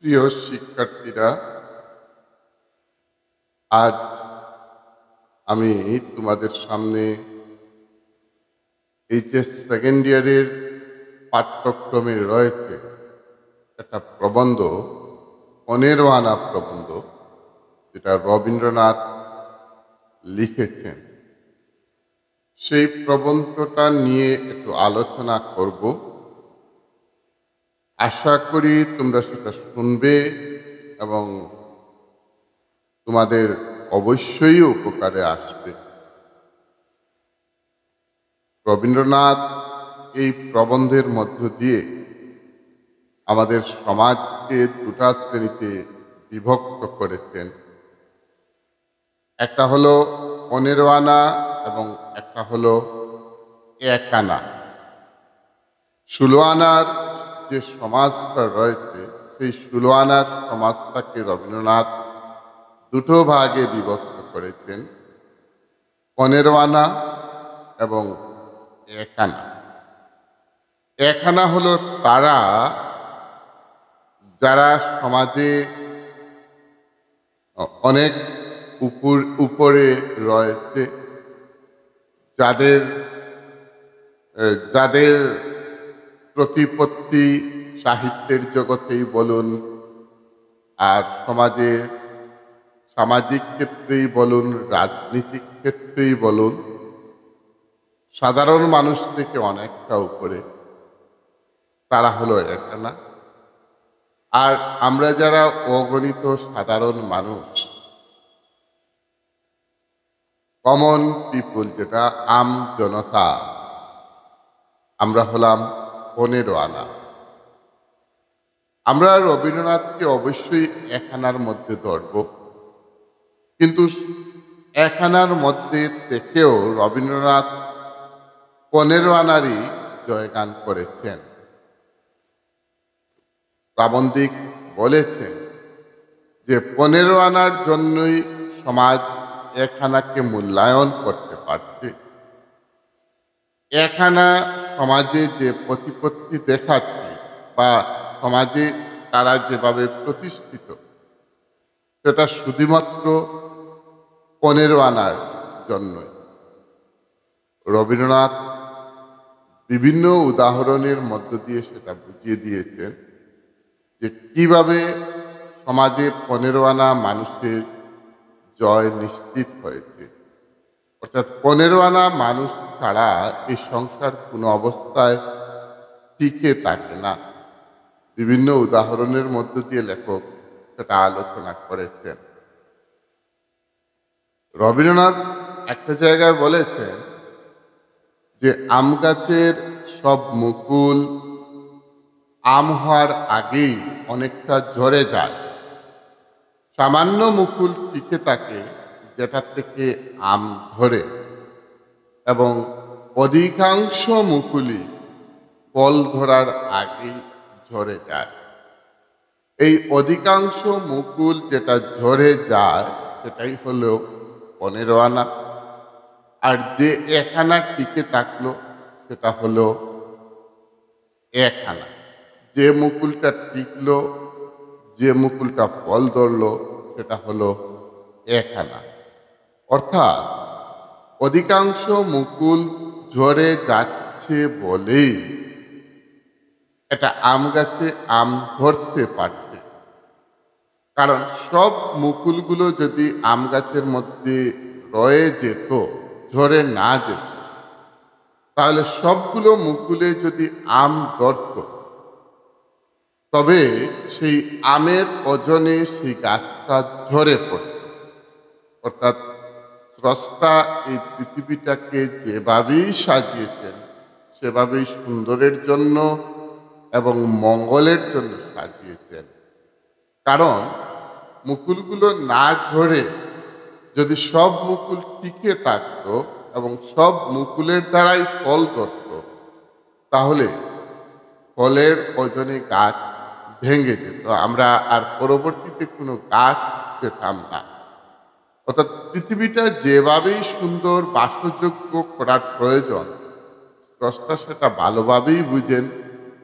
প্রিয় শিক্ষার্থীরা, আজ আমি তোমাদের সামনে এইচএস সেকেন্ড ইয়ারের পাঠ্যক্রমে রয়েছে একটা প্রবন্ধ, 15 আনা প্রবন্ধ, যেটা রবীন্দ্রনাথ লিখেছেন। সেই প্রবন্ধটা নিয়ে একটু আলোচনা করব। আশা করি তোমরা সেটা শুনবে এবং তোমাদের অবশ্যই উপকারে আসবে। রবীন্দ্রনাথ এই প্রবন্ধের মধ্য দিয়ে আমাদের সমাজকে দুটা শ্রেণীতে বিভক্ত করেছেন। একটা হলো 15 আনা এবং একটা হলো 1 আনা। 16 আনার যে সমাজটা রয়েছে, সেই 16 আনার সমাজটাকে রবীন্দ্রনাথ দুটো ভাগে বিভক্ত করেছেন, 15 আনা এবং 1 আনা। 1 আনা হলো তারা যারা সমাজে অনেক উপরে রয়েছে, যাদের যাদের প্রতিপত্তি সাহিত্যের জগতেই বলুন আর সমাজে সামাজিক ক্ষেত্রেই বলুন, রাজনীতিক ক্ষেত্রেই বলুন, সাধারণ মানুষ থেকে অনেকটা উপরে, তারা হলো 1 আনা। আর আমরা যারা অগণিত সাধারণ মানুষ, কমন পিপুল, যেটা আম জনতা, আমরা হলাম 15 আনা। আমরা রবীন্দ্রনাথকে অবশ্যই 1 আনার মধ্যে ধরব, কিন্তু 1 আনার মধ্যে থেকেও রবীন্দ্রনাথ 15 আনারই জয়গান করেছেন। প্রাবন্ধিক বলেছেন যে 15 আনার জন্যই সমাজ 1 আনাকে মূল্যায়ন করতে পারছে। 1 আনা সমাজে যে প্রতিপত্তি দেখাচ্ছে বা সমাজে তারা যেভাবে প্রতিষ্ঠিত, সেটা শুধুমাত্র 15 আনার জন্যই। রবীন্দ্রনাথ বিভিন্ন উদাহরণের মধ্য দিয়ে সেটা বুঝিয়ে দিয়েছেন যে কিভাবে সমাজে 15 আনা মানুষের জয় নিশ্চিত হয়েছে। অর্থাৎ 15 আনা মানুষ ছাড়া এই সংসার কোনো অবস্থায় টিকে থাকে না। বিভিন্ন উদাহরণের মধ্য দিয়ে লেখক সেটা আলোচনা করেছেন। রবীন্দ্রনাথ একটা জায়গায় বলেছেন যে আম গাছের সব মুকুল আম হওয়ার আগেই অনেকটা ঝরে যায়, সামান্য মুকুল টিকে থাকে যেটা থেকে আম ধরে, এবং অধিকাংশ মুকুলই ফল ধরার আগেই ঝরে যায়। এই অধিকাংশ মুকুল যেটা ঝরে যায় সেটাই হলো 15 আনা, আর যে 1 আনা টিকে থাকলো সেটা হলো 1 আনা। যে মুকুলটা টিকলো, যে মুকুলটা ফল ধরলো, সেটা হলো 1 আনা। অর্থাৎ অধিকাংশ মুকুল ঝরে যাচ্ছে বলেই এটা আম গাছে আম ধরতে পারছে। কারণ সব মুকুলগুলো যদি আম গাছের মধ্যে রয়ে যেত, ঝরে না যেত, তাহলে সবগুলো মুকুলে যদি আম ধরত, তবে সেই আমের ওজনে সেই গাছটা ঝরে পড়ত। অর্থাৎ স্রষ্টা এই পৃথিবীটাকে যেভাবেই সাজিয়েছেন, সেভাবেই সুন্দরের জন্য এবং মঙ্গলের জন্য সাজিয়েছেন। কারণ মুকুলগুলো না ঝরে যদি সব মুকুল টিকে থাকত এবং সব মুকুলের দ্বারাই ফল ধরত, তাহলে ফলের ওজনে গাছ ভেঙে যেত, আমরা আর পরবর্তীতে কোনো গাছ পেতাম না। অর্থাৎ পৃথিবীটা যেভাবেই সুন্দর বাসযোগ্য করার প্রয়োজন, স্রষ্টা সেটা ভালোভাবেই বুঝেন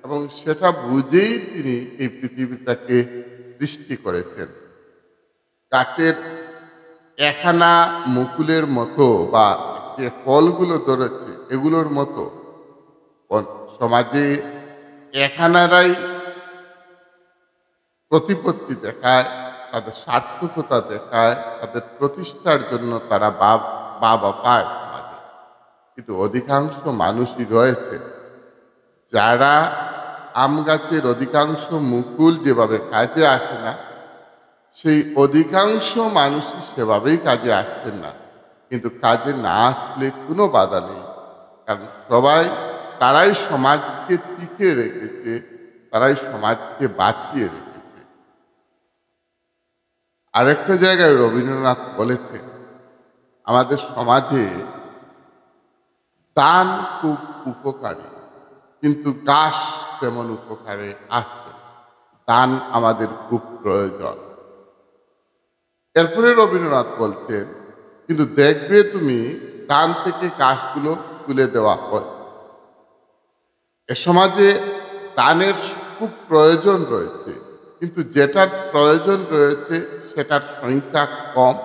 এবং সেটা বুঝেই তিনি এই পৃথিবীটাকে সৃষ্টি করেছেন। গাছের একখানা মুকুলের মতো বা যে ফলগুলো ধরেছে এগুলোর মতো সমাজে একখানারাই প্রতিপত্তি দেখায়, তাদের সার্থকতা দেখায়, তাদের প্রতিষ্ঠার জন্য তারা বাবা পায় সমাজে। কিন্তু অধিকাংশ মানুষই রয়েছে যারা আম গাছের অধিকাংশ মুকুল যেভাবে কাজে আসে না, সেই অধিকাংশ মানুষই সেভাবেই কাজে আসছেন না। কিন্তু কাজে না আসলে কোনো বাধা নেই, কারণ তারাই সমাজকে টিকে রেখেছে, তারাই সমাজকে বাঁচিয়ে রেখেছে। আরেকটা জায়গায় রবীন্দ্রনাথ বলেছেন, আমাদের সমাজে দান খুব উপকারী, কিন্তু গাছ তেমন উপকারে আসবে। দান আমাদের খুব প্রয়োজন। এরপরে রবীন্দ্রনাথ বলছেন, কিন্তু দেখবে তুমি দান থেকে গাছগুলো তুলে দেওয়া হয়। এ সমাজে দানের খুব প্রয়োজন রয়েছে, কিন্তু যেটার প্রয়োজন রয়েছে সেটার সংখ্যা কম।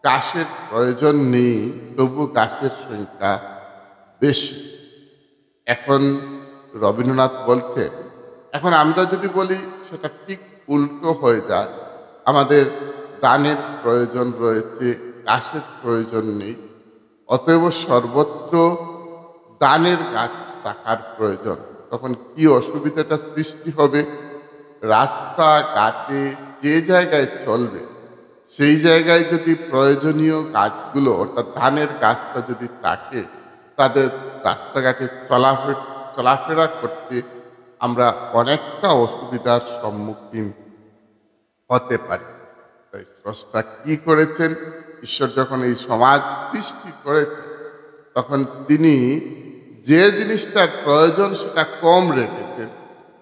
গাছের প্রয়োজন নেই, তবু গাছের সংখ্যা বেশি। এখন রবীন্দ্রনাথ বলছেন, এখন আমরা যদি বলি সেটা ঠিক উল্টো হয়ে যায়, আমাদের দানের প্রয়োজন রয়েছে, গাছের প্রয়োজন নেই, অতএব সর্বত্র দানের গাছ থাকার প্রয়োজন। তখন কি অসুবিধাটা সৃষ্টি হবে? রাস্তা ঘাটে যে জায়গায় চলবে সেই জায়গায় যদি প্রয়োজনীয় গাছগুলো অর্থাৎ ধানের গাছটা যদি থাকে, তাদের রাস্তাঘাটে চলাফেরা করতে আমরা অনেকটা অসুবিধার সম্মুখীন হতে পারি। তাই স্রষ্টা কি করেছেন? ঈশ্বর যখন এই সমাজ সৃষ্টি করেছেন, তখন তিনি যে জিনিসটার প্রয়োজন সেটা কম রেখেছেন,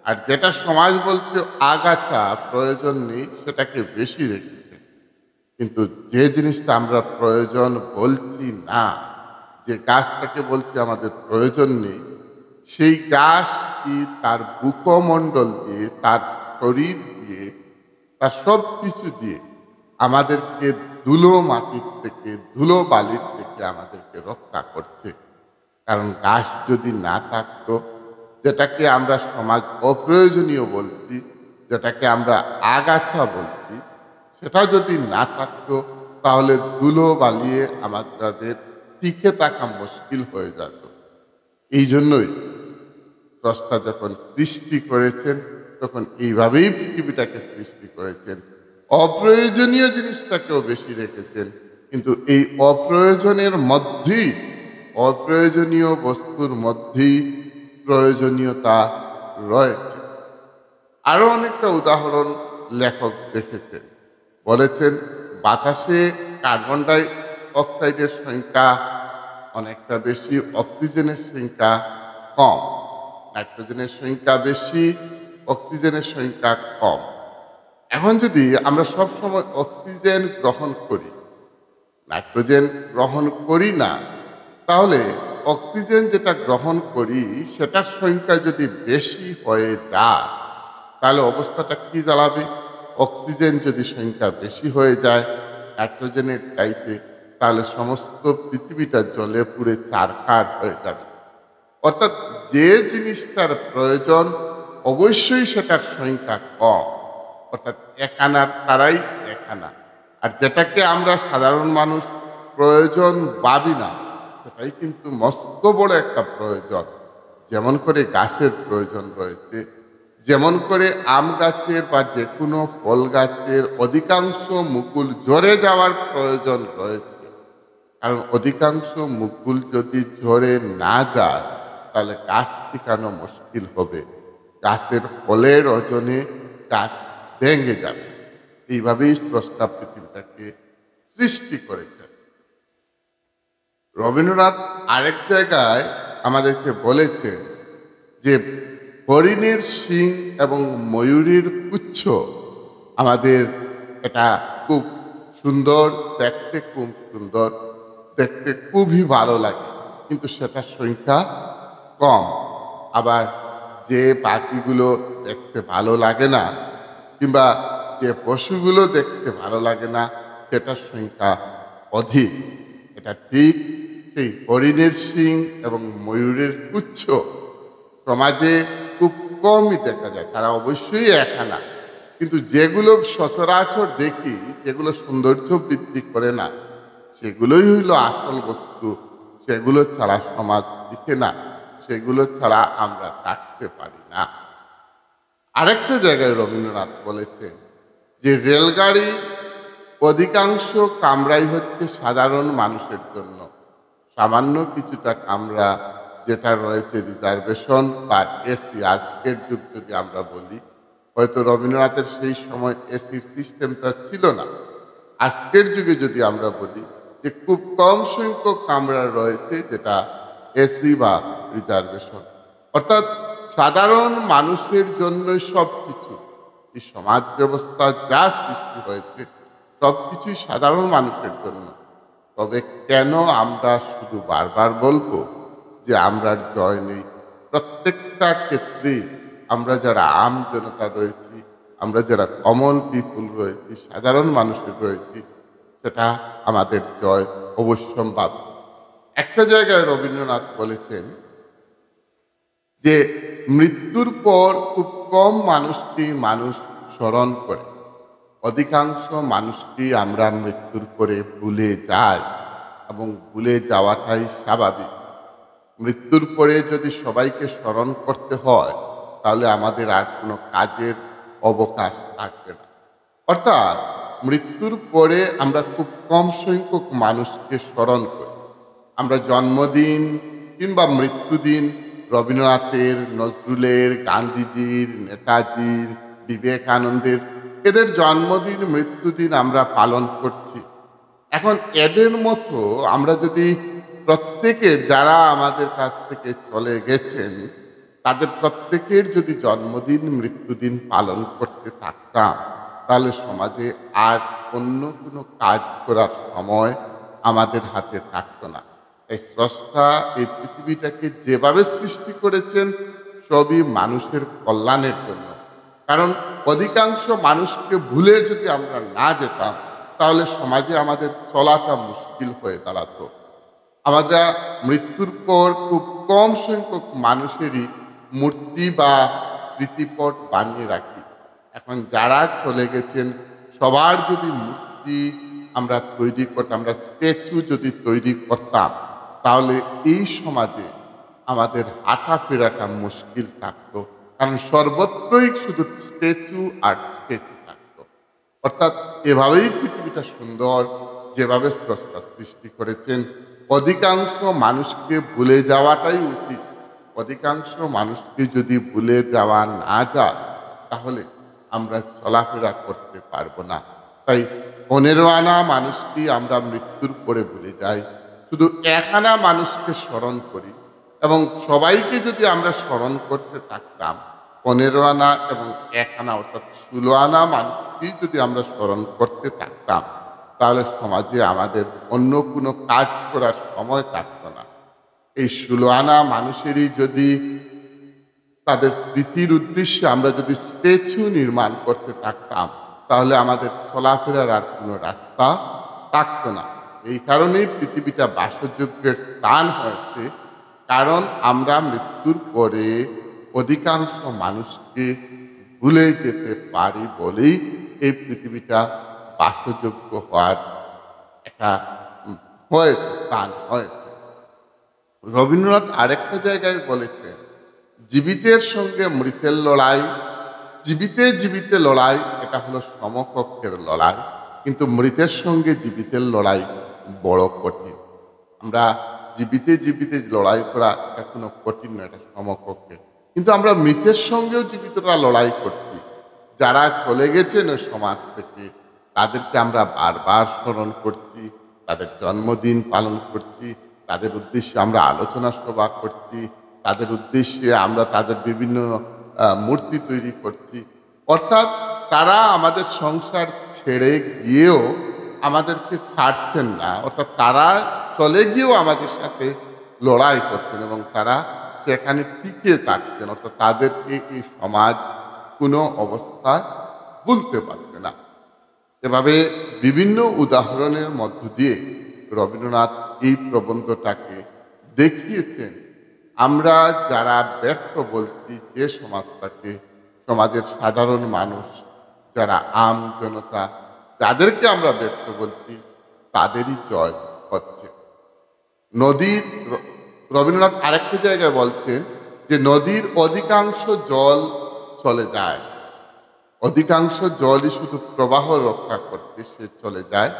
আর যেটা সমাজ বলছে আগাছা প্রয়োজন নেই সেটাকে বেশি রেখেছেন। কিন্তু যে জিনিসটা আমরা প্রয়োজন বলছি না, যে গাছটাকে বলছি আমাদের প্রয়োজন নেই, সেই গাছটি তার বুকমণ্ডল দিয়ে, তার শরীর দিয়ে, তার সব কিছু দিয়ে আমাদেরকে ধুলো মাটির থেকে, ধুলো বালির থেকে আমাদেরকে রক্ষা করছে। কারণ গাছ যদি না থাকতো, যেটাকে আমরা সমাজ অপ্রয়োজনীয় বলছি, যেটাকে আমরা আগাছা বলছি, সেটা যদি না থাকতো তাহলে ধুলো বালিয়ে আমাদের টিকে থাকা মুশকিল হয়ে যেত। এই জন্যই স্রষ্টা যখন সৃষ্টি করেছেন, তখন এইভাবেই পৃথিবীটাকে সৃষ্টি করেছেন। অপ্রয়োজনীয় জিনিসটাকেও বেশি রেখেছেন, কিন্তু এই অপ্রয়োজনের মধ্যেই, অপ্রয়োজনীয় বস্তুর মধ্যেই প্রয়োজনীয়তা রয়েছে। আরো অনেকটা উদাহরণ লেখক দেখেছেন, বলেছেন বাতাসে কার্বন ডাই অক্সাইডের সংখ্যা অনেকটা বেশি, অক্সিজেনের সংখ্যা কম। নাইট্রোজেনের সংখ্যা বেশি, অক্সিজেনের সংখ্যা কম। এখন যদি আমরা সবসময় অক্সিজেন গ্রহণ করি, নাইট্রোজেন গ্রহণ করি না, তাহলে অক্সিজেন যেটা গ্রহণ করি সেটার সংখ্যা যদি বেশি হয়ে যায়, তাহলে অবস্থাটা কি দাঁড়াবে? অক্সিজেন যদি সংখ্যা বেশি হয়ে যায় নাইট্রোজেনের চাইতে, তাহলে সমস্ত পৃথিবীটা জ্বলে পুড়ে ছারখার হয়ে যাবে। অর্থাৎ যে জিনিসটার প্রয়োজন অবশ্যই সেটার সংখ্যা কম, অর্থাৎ একানার তারাই একানা। আর যেটাকে আমরা সাধারণ মানুষ প্রয়োজন ভাবি না, সেটাই কিন্তু মস্ত বড় একটা প্রয়োজন। যেমন করে গাছের প্রয়োজন রয়েছে, যেমন করে আম গাছের বা যে কোনো ফল গাছের অধিকাংশ মুকুল ঝরে যাওয়ার প্রয়োজন রয়েছে। কারণ অধিকাংশ মুকুল যদি ঝরে না যায়, তাহলে গাছ টিকানো মুশকিল হবে। গাছের ফলের ওজনে গাছ ভেঙে যাবে। এইভাবেই স্রষ্টা পৃথিবীটাকে সৃষ্টি করেছেন। রবীন্দ্রনাথ আরেক জায়গায় আমাদেরকে বলেছেন যে হরিণের শিং এবং ময়ূরের পুচ্ছ আমাদের এটা খুব সুন্দর, দেখতে খুব সুন্দর, দেখতে খুবই ভালো লাগে, কিন্তু সেটার সংখ্যা কম। আবার যে পাখিগুলো দেখতে ভালো লাগে না, কিংবা যে পশুগুলো দেখতে ভালো লাগে না সেটার সংখ্যা অধিক। এটা ঠিক সেই হরিণের শিং এবং ময়ূরের পুচ্ছ সমাজে খুব কমই দেখা যায়। তারা অবশ্যই একখানা, কিন্তু যেগুলো সচরাচর দেখি, যেগুলো সৌন্দর্য বৃদ্ধি করে না, সেগুলোই হইল আসল বস্তু। সেগুলো ছাড়া সমাজ টিকে না, সেগুলো ছাড়া আমরা থাকতে পারি না। আরেকটা জায়গায় রবীন্দ্রনাথ বলেছেন যে রেলগাড়ি অধিকাংশ কামরাই হচ্ছে সাধারণ মানুষের জন্য। সামান্য কিছুটা কামরা যেটা রয়েছে রিজার্ভেশন বা এসি, আজকের যুগ যদি আমরা বলি, হয়তো রবীন্দ্রনাথের সেই সময় এসির সিস্টেমটা ছিল না। আজকের যুগে যদি আমরা বলি যে খুব কম সংখ্যক কামরা রয়েছে যেটা এসি বা রিজার্ভেশন, অর্থাৎ সাধারণ মানুষের জন্য সব কিছু। এই সমাজ ব্যবস্থা যা সৃষ্টি হয়েছে সব কিছুই সাধারণ মানুষের জন্য। তবে কেন আমরা শুধু বারবার বলবো যে আমরা জয় নেই? প্রত্যেকটা ক্ষেত্রেই আমরা যারা আম জনতা রয়েছি, আমরা যারা কমন পিপুল রয়েছি, সাধারণ মানুষের রয়েছি, সেটা আমাদের জয় অবশ্যম্ভাব। একটা জায়গায় রবীন্দ্রনাথ বলেছেন যে মৃত্যুর পর খুব কম মানুষকেই মানুষ স্মরণ করে, অধিকাংশ মানুষকেই আমরা মৃত্যুর পরে ভুলে যাই, এবং ভুলে যাওয়াটাই স্বাভাবিক। মৃত্যুর পরে যদি সবাইকে স্মরণ করতে হয় তাহলে আমাদের আর কোনো কাজের অবকাশ থাকবে না। অর্থাৎ মৃত্যুর পরে আমরা খুব কম সংখ্যক মানুষকে স্মরণ করি। আমরা জন্মদিন কিংবা মৃত্যুদিন রবীন্দ্রনাথের, নজরুলের, গান্ধীজির, নেতাজির, বিবেকানন্দের, এদের জন্মদিন মৃত্যুদিন আমরা পালন করছি। এখন এদের মতো আমরা যদি প্রত্যেকের, যারা আমাদের কাছ থেকে চলে গেছেন, তাদের প্রত্যেকের যদি জন্মদিন মৃত্যুদিন পালন করতে থাকতাম তাহলে সমাজে আর অন্য কোনো কাজ করার সময় আমাদের হাতে থাকতো না। এই স্রষ্টা এই পৃথিবীটাকে যেভাবে সৃষ্টি করেছেন সবই মানুষের কল্যাণের জন্য। কারণ অধিকাংশ মানুষকে ভুলে যদি আমরা না যেতাম তাহলে সমাজে আমাদের চলাটা মুশকিল হয়ে দাঁড়াতো। আমরা মৃত্যুর পর খুব কম সংখ্যক মানুষেরই মূর্তি বা স্মৃতিপট বানিয়ে রাখি। এখন যারা চলে গেছেন সবার যদি মূর্তি আমরা তৈরি করতাম, আমরা স্ট্যাচু যদি তৈরি করতাম, তাহলে এই সমাজে আমাদের হাঁটা ফেরাটা মুশকিল থাকতো। কারণ সর্বত্রই শুধু স্ট্যাচু আর স্ট্যাচু থাকতো। অর্থাৎ এভাবেই পৃথিবীটা সুন্দর, যেভাবে স্রষ্টা সৃষ্টি করেছেন, অধিকাংশ মানুষকে ভুলে যাওয়াটাই উচিত। অধিকাংশ মানুষকে যদি ভুলে যাওয়া না যায় তাহলে আমরা চলাফেরা করতে পারবো না। তাই 15 আনা মানুষকে আমরা মৃত্যুর পরে ভুলে যাই, শুধু 1 আনা মানুষকে স্মরণ করি। এবং সবাইকে যদি আমরা স্মরণ করতে থাকতাম, 15 আনা এবং 1 আনা অর্থাৎ 16 আনা মানুষকেই যদি আমরা স্মরণ করতে থাকতাম তাহলে সমাজে আমাদের অন্য কোনো কাজ করার সময় থাকতো না। এই 16 আনা মানুষেরই যদি তাদের স্মৃতির উদ্দেশ্যে আমরা যদি স্ট্যাচু নির্মাণ করতে থাকতাম তাহলে আমাদের চলাফেরার আর কোনো রাস্তা থাকতো না। এই কারণেই পৃথিবীটা বাসযোগ্যের স্থান হয়েছে, কারণ আমরা মৃত্যুর পরে অধিকাংশ মানুষকে ভুলে যেতে পারি বলেই এই পৃথিবীটা বাসযোগ্য হওয়ার একটা হয়েছে, স্থান হয়েছে। রবীন্দ্রনাথ আরেকটা জায়গায় বলেছেন, জীবিতের সঙ্গে মৃতের লড়াই, জীবিতে জীবিতে লড়াই এটা হলো সমকক্ষের লড়াই, কিন্তু মৃতের সঙ্গে জীবিতের লড়াই বড় কঠিন। আমরা জীবিতে জীবিতে লড়াই করা এটা কোনো কঠিন না, এটা সমকক্ষে। কিন্তু আমরা মৃতের সঙ্গেও জীবিতরা লড়াই করছি। যারা চলে গেছেন ওই সমাজ থেকে তাদেরকে আমরা বারবার স্মরণ করছি, তাদের জন্মদিন পালন করছি, তাদের উদ্দেশ্যে আমরা আলোচনা সভা করছি, তাদের উদ্দেশ্যে আমরা তাদের বিভিন্ন মূর্তি তৈরি করছি। অর্থাৎ তারা আমাদের সংসার ছেড়ে গিয়েও আমাদেরকে ছাড়ছেন না, অর্থাৎ তারা চলে গিয়েও আমাদের সাথে লড়াই করছেন এবং তারা সেখানে টিকে থাকছেন। অর্থাৎ তাদেরকে এই সমাজ কোনো অবস্থায় ভুলতে পারছে না। এভাবে বিভিন্ন উদাহরণের মধ্য দিয়ে রবীন্দ্রনাথ এই প্রবন্ধটাকে দেখিয়েছেন আমরা যারা ব্যর্থ বলছি যে সমাজটাকে, সমাজের সাধারণ মানুষ যারা আম জনতা যাদেরকে আমরা ব্যর্থ বলছি তাদেরই জয় হচ্ছে। নদীর রবীন্দ্রনাথ আরেকটি জায়গায় বলছেন যে নদীর অধিকাংশ জল চলে যায়, অধিকাংশ জলই শুধু প্রবাহ রক্ষা করতে সে চলে যায়,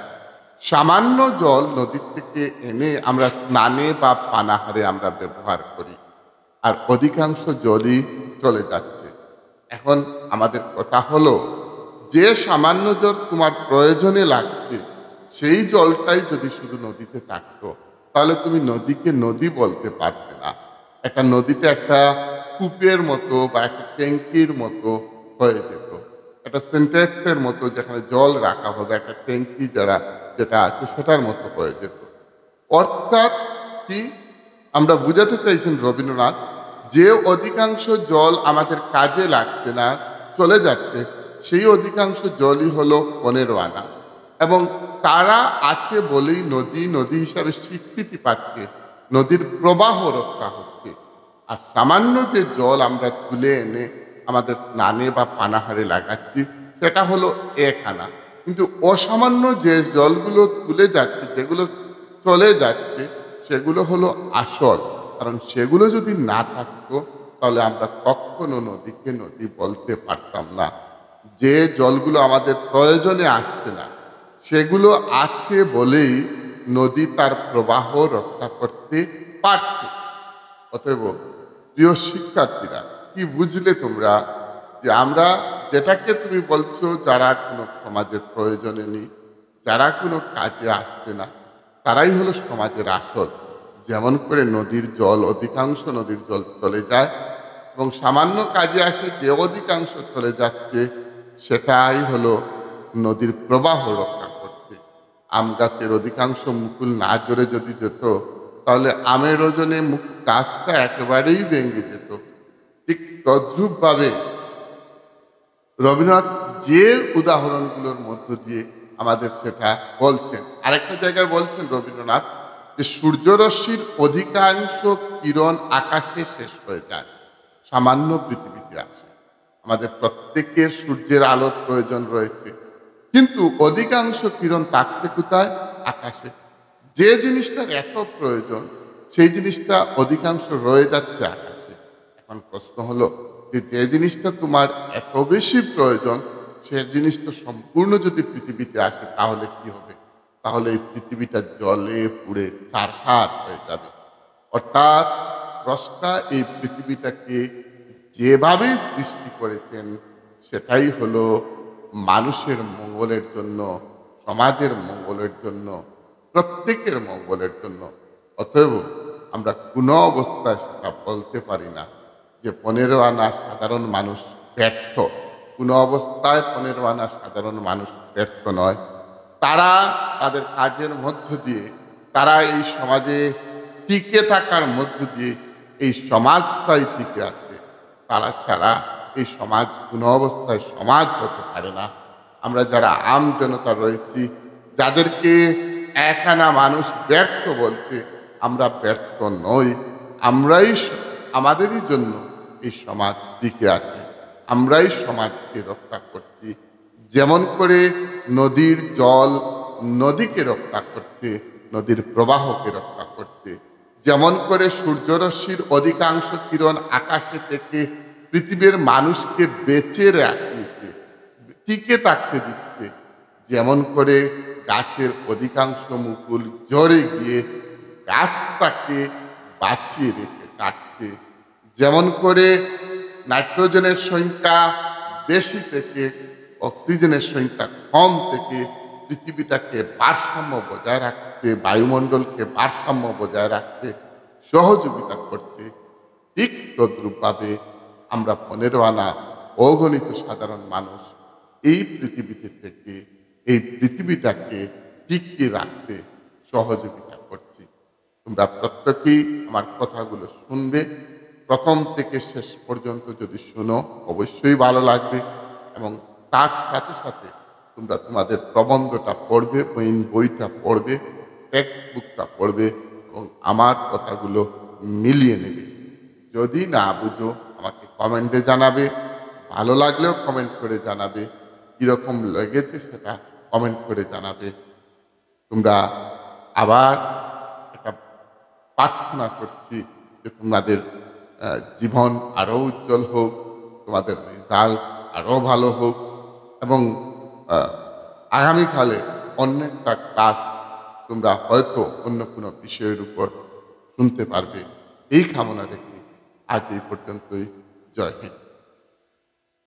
সামান্য জল নদীর থেকে এনে আমরা স্নানে বা পানাহারে আমরা ব্যবহার করি, আর অধিকাংশ জলই চলে যাচ্ছে। এখন আমাদের কথা হলো যে সামান্য জল তোমার প্রয়োজনে লাগছে সেই জলটাই যদি শুধু নদীতে থাকতো তাহলে তুমি নদীকে নদী বলতে পারতে না। একটা নদীতে একটা কূপের মতো বা একটা ট্যাঙ্কির মতো হয়ে যেত, একটা সিনট্যাক্সের মতো যেখানে জল রাখা হবে, একটা ট্যাঙ্কি যেটা আছে সেটার মতো হয়ে যেত। অর্থাৎ কি আমরা বুঝাতে চাইছেন রবীন্দ্রনাথ, যে অধিকাংশ জল আমাদের কাজে লাগছে না, চলে যাচ্ছে, সেই অধিকাংশ জলই হলো 15 আনা, এবং তারা আছে বলেই নদী নদী হিসাবে স্বীকৃতি পাচ্ছে, নদীর প্রবাহ রক্ষা হচ্ছে। আর সামান্য যে জল আমরা তুলে এনে আমাদের স্নানে বা পানাহারে লাগাচ্ছি সেটা হলো 1 আনা, কিন্তু অসামান্য যে জলগুলো তুলে যাচ্ছে, যেগুলো চলে যাচ্ছে, সেগুলো হলো আসল। কারণ সেগুলো যদি না থাকতো তাহলে আমরা কখনো নদীকে নদী বলতে পারতাম না। যে জলগুলো আমাদের প্রয়োজনে আসছে না সেগুলো আছে বলেই নদী তার প্রবাহ রক্ষা করতে পারছে। অতএব প্রিয় শিক্ষার্থীরা, কি বুঝলে তোমরা যে আমরা যেটাকে তুমি বলছো যারা কোনো সমাজের প্রয়োজনে নেই, যারা কোনো কাজে আসছে না, তারাই হলো সমাজের আসল। যেমন করে নদীর জল, অধিকাংশ নদীর জল চলে যায় এবং সামান্য কাজে আসে যে অধিকাংশ চলে যাচ্ছে সেটাই হলো নদীর প্রবাহ রক্ষা করছে। আম গাছের অধিকাংশ মুকুল না জোরে যদি যেত তাহলে আমের ওজনে গাছটা একেবারেই ভেঙে যেত। ঠিক তদ্রূপভাবে রবীন্দ্রনাথ যে উদাহরণগুলোর মধ্য দিয়ে আমাদের সেটা বলছেন। আরেকটা জায়গায় বলছেন রবীন্দ্রনাথ যে সূর্যরশ্মির অধিকাংশ কিরণ আকাশে শেষ হয়ে যায়, সামান্য পৃথিবীতে আসে। আমাদের প্রত্যেকের সূর্যের আলোর প্রয়োজন রয়েছে, কিন্তু অধিকাংশ কিরণ থাকছে কোথায়? আকাশে। যে জিনিসটার এত প্রয়োজন সেই জিনিসটা অধিকাংশ রয়ে যাচ্ছে আকাশে। এখন প্রশ্ন হলো যে জিনিসটা তোমার এত বেশি প্রয়োজন সে জিনিসটা সম্পূর্ণ যদি পৃথিবীতে আসে তাহলে কি হবে? তাহলে এই পৃথিবীটা জলে পুড়ে ছারখার হয়ে যাবে। অর্থাৎ স্রষ্টা এই পৃথিবীটাকে যেভাবে সৃষ্টি করেছেন সেটাই হলো মানুষের মঙ্গলের জন্য, সমাজের মঙ্গলের জন্য, প্রত্যেকের মঙ্গলের জন্য। অতএব আমরা কোনো অবস্থায় সেটা বলতে পারি না যে 15 আনা সাধারণ মানুষ ব্যর্থ। কোনো অবস্থায় 15 আনা সাধারণ মানুষ ব্যর্থ নয়। তারা তাদের কাজের মধ্য দিয়ে, তারা এই সমাজে টিকে থাকার মধ্য দিয়ে এই সমাজটাই টিকে আছে। তারা ছাড়া এই সমাজ কোনো অবস্থায় সমাজ হতে পারে না। আমরা যারা আম জনতা রয়েছি, যাদেরকে 1 আনা মানুষ ব্যর্থ বলছে, আমরা ব্যর্থ নই। আমরাই আমাদেরই জন্য এই সমাজ টিকে আছে, আমরাই সমাজকে রক্ষা করছি। যেমন করে নদীর জল নদীকে রক্ষা করছে, নদীর প্রবাহকে রক্ষা করছে, যেমন করে সূর্যরশ্মির অধিকাংশ কিরণ আকাশে থেকে পৃথিবীর মানুষকে বেঁচে রাখিয়েছে, টিকে থাকতে দিচ্ছে, যেমন করে গাছের অধিকাংশ মুকুল ঝরে গিয়ে গাছটাকে বাঁচিয়ে রেখে রাখছে, যেমন করে নাইট্রোজেনের সংখ্যা বেশি থেকে অক্সিজেনের সংখ্যা কম থেকে পৃথিবীটাকে ভারসাম্য বজায় রাখতে, বায়ুমণ্ডলকে ভারসাম্য বজায় রাখতে সহযোগিতা করছে। ঠিক তদ্রূপভাবে আমরা 15 আনা অগণিত সাধারণ মানুষ এই পৃথিবীতে থেকে এই পৃথিবীটাকে টিকিয়ে রাখতে সহযোগিতা করছি। তোমরা প্রত্যেকেই আমার কথাগুলো শুনবে, প্রথম থেকে শেষ পর্যন্ত যদি শুনো অবশ্যই ভালো লাগবে, এবং তার সাথে সাথে তোমরা তোমাদের প্রবন্ধটা পড়বে, মেইন বইটা পড়বে, টেক্সট বুকটা পড়বে এবং আমার কথাগুলো মিলিয়ে নেবে। যদি না বুঝো আমাকে কমেন্টে জানাবে, ভালো লাগলেও কমেন্ট করে জানাবে, কীরকম লেগেছে সেটা কমেন্ট করে জানাবে। তোমরা আবার একটা প্রার্থনা করছি যে তোমাদের জীবন আরও উজ্জ্বল হোক, তোমাদের রেজাল্ট আরও ভালো হোক এবং আগামীকালে অন্য একটা কাজ তোমরা হয়তো অন্য কোনো বিষয়ের উপর শুনতে পারবে। এই কামনা রেখে আজ এই পর্যন্তই। জয় হিন্দ।